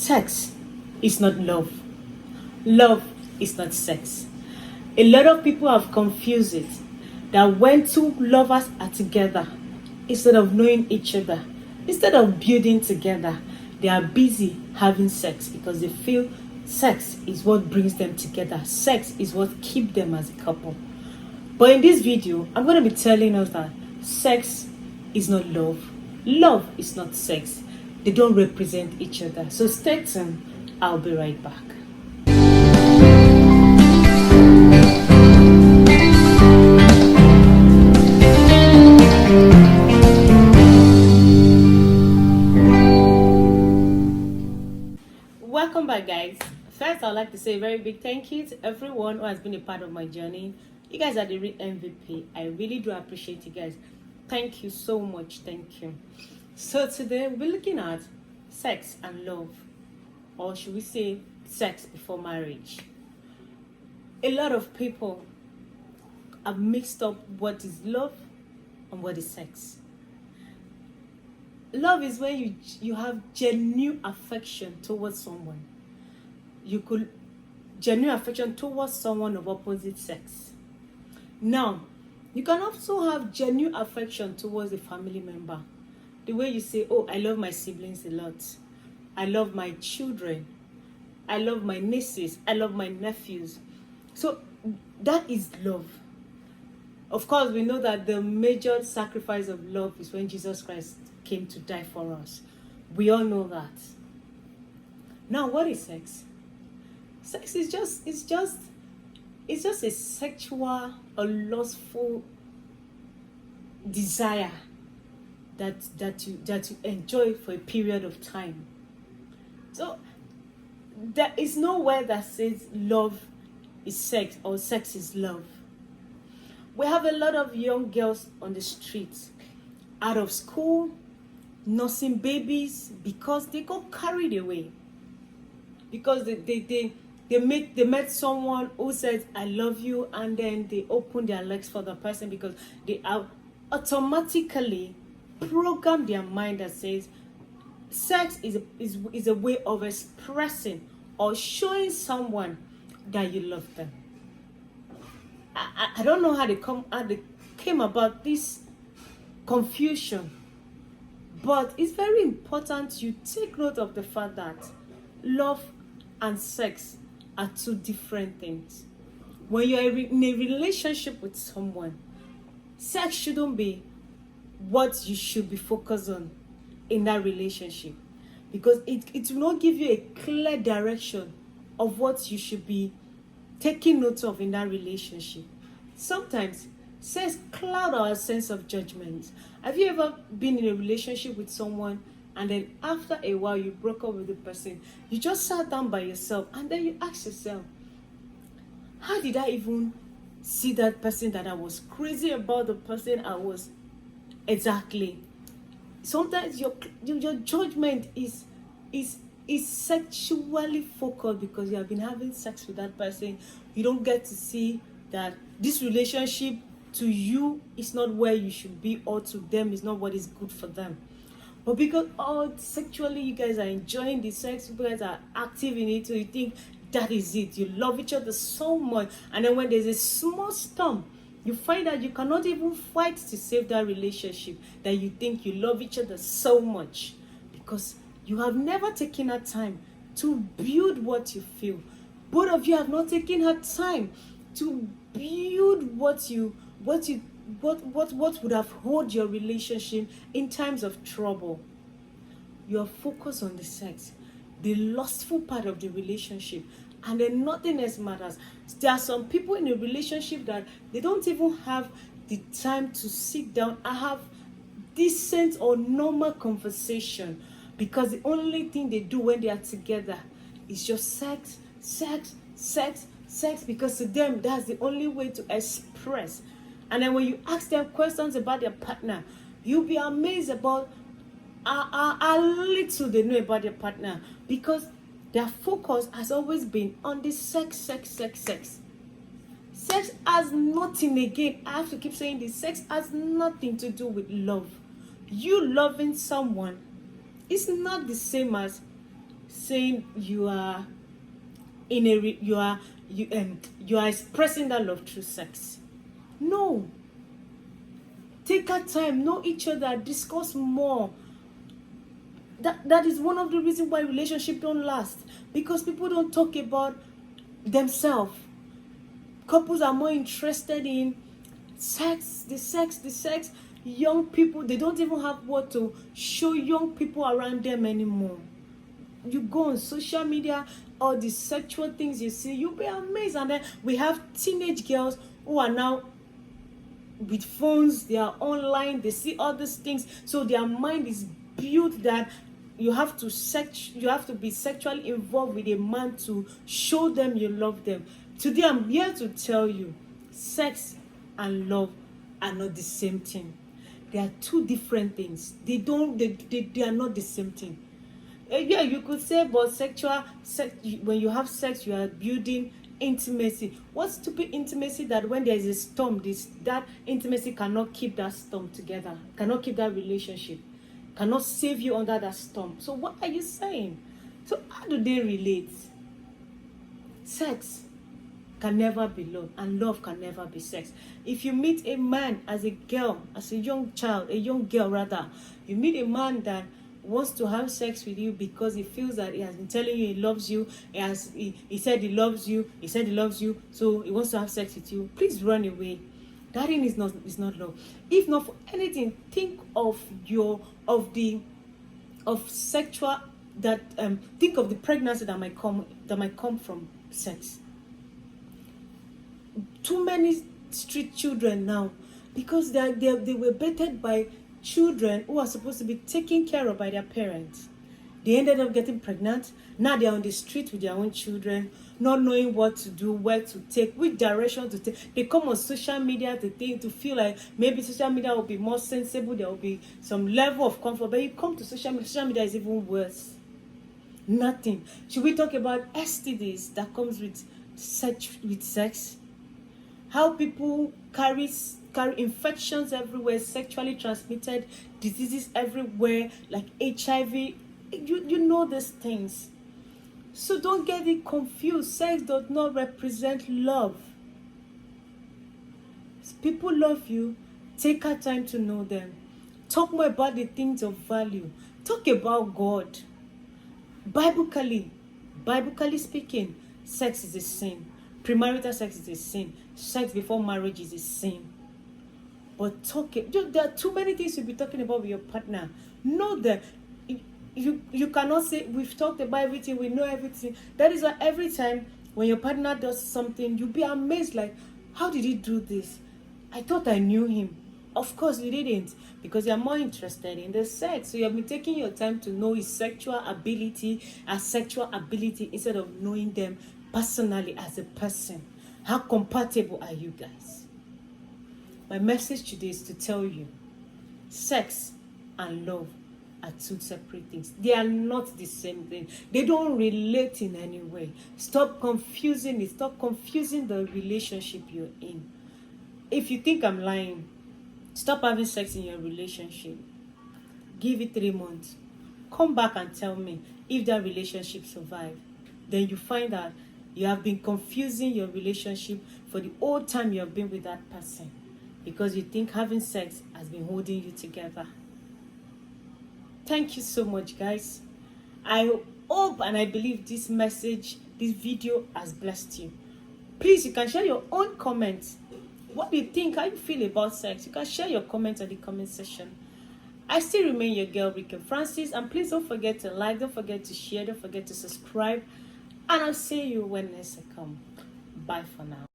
Sex is not love. Love is not sex. A lot of people have confused it that when two lovers are together, instead of knowing each other, instead of building together, they are busy having sex because they feel sex is what brings them together. Sex is what keeps them as a couple. But in this video, I'm going to be telling us that sex is not love. Love is not sex. They don't represent each other. So stay tuned. I'll be right back. Welcome back, guys. First, I'd like to say a very big thank you to everyone who has been a part of my journey. You guys are the real MVP. I really do appreciate you guys. Thank you so much. Thank you. So today we're looking at sex and love, or should we say sex before marriage. A lot of people have mixed up what is love and what is sex. Love is when you have genuine affection towards someone. You could genuine affection towards someone of opposite sex. Now, you can also have genuine affection towards a family member. The way you say, oh, I love my siblings a lot. I love my children. I love my nieces. I love my nephews. So that is love. Of course, we know that the major sacrifice of love is when Jesus Christ came to die for us. We all know that. Now, what is sex? Sex is just a sexual or lustful desire that you enjoy for a period of time. So there is nowhere that says love is sex or sex is love. We have a lot of young girls on the streets, out of school, nursing babies because they got carried away. Because they met someone who said, I love you, and then they open their legs for the person because they are automatically program their mind that says sex is a way of expressing or showing someone that you love them. I don't know how they came about this confusion, but it's very important you take note of the fact that love and sex are two different things. When you're in a relationship with someone, sex shouldn't be what you should be focused on in that relationship, because it will not give you a clear direction of what you should be taking note of in that relationship. Sometimes sex cloud our sense of judgment. Have you ever been in a relationship with someone and then after a while you broke up with the person? You just sat down by yourself and then you ask yourself, how did I even see that person that I was crazy about the person I was? Exactly. Sometimes your judgment is sexually focused because you have been having sex with that person. You don't get to see that this relationship to you is not where you should be, or to them is not what is good for them. But because sexually you guys are enjoying the sex, you guys are active in it, so you think that is it. You love each other so much, and then when there's a small storm, you find that you cannot even fight to save that relationship that you think you love each other so much, because you have never taken that time to build what you feel. Both of you have not taken her time to build what would have held your relationship in times of trouble. You are focused on the sex, the lustful part of the relationship, and then nothing else matters. There are some people in a relationship that they don't even have the time to sit down and have decent or normal conversation, because the only thing they do when they are together is just sex, because to them that's the only way to express. And then when you ask them questions about their partner, you'll be amazed about how little they know about their partner, because their focus has always been on the sex. Sex has nothing, again, I have to keep saying this, sex has nothing to do with love. You loving someone is not the same as saying you are in a you are expressing that love through sex. No. Take our time, know each other, discuss more. That is one of the reasons why relationships don't last, because people don't talk about themselves. Couples are more interested in the sex. Young people, they don't even have what to show young people around them anymore. You go on social media, all the sexual things you see, you'll be amazed. And then we have teenage girls who are now with phones, they are online, they see all these things, so their mind is built that you have to be sexually involved with a man to show them you love them. Today I'm here to tell you, sex and love are not the same thing. They are two different things. They are not the same thing. Yeah, you could say, but when you have sex, you are building intimacy. What stupid intimacy that when there is a storm, that intimacy cannot keep that storm together, cannot keep that relationship, cannot save you under that storm. So what are you saying? So how do they relate? Sex can never be love, and love can never be sex. If you meet a man as a girl, as a young girl rather, you meet a man that wants to have sex with you because he feels that he has been telling you he loves you, he said he loves you, so he wants to have sex with you, please run away. That thing is not love. If not for anything, think of sexual that think of the pregnancy that might come from sex. Too many street children now, because they were bettered by children who are supposed to be taken care of by their parents. They ended up getting pregnant. Now they're on the street with their own children, not knowing what to do, where to take, which direction to take. They come on social media to feel like maybe social media will be more sensible, there will be some level of comfort. But you come to social media is even worse. Nothing. Should we talk about STDs that comes with sex? How people carry infections everywhere, sexually transmitted diseases everywhere, like HIV. You know these things. So don't get it confused. Sex does not represent love. People love you. Take our time to know them. Talk more about the things of value. Talk about God. Biblically speaking, sex is a sin. Premarital sex is a sin. Sex before marriage is a sin. But there are too many things you'll be talking about with your partner. Know that you cannot say we've talked about everything, we know everything. That is why every time when your partner does something, you'll be amazed, like, how did he do this? I thought I knew him. Of course you didn't, because you're more interested in the sex. So you have been taking your time to know his sexual ability instead of knowing them personally as a person. How compatible are you guys? My message today is to tell you, sex and love are two separate things. They are not the same thing. They don't relate in any way. Stop confusing it. Stop confusing the relationship you're in. If you think I'm lying, stop having sex in your relationship. Give it 3 months. Come back and tell me if that relationship survived. Then you find out you have been confusing your relationship for the whole time you have been with that person, because you think having sex has been holding you together. Thank you so much, guys. I hope and I believe this video has blessed you. Please, you can share your own comments. What do you think? How you feel about sex? You can share your comments in the comment section. I still remain your girl, Rika Francis. And please don't forget to like, don't forget to share, don't forget to subscribe. And I'll see you when next I come. Bye for now.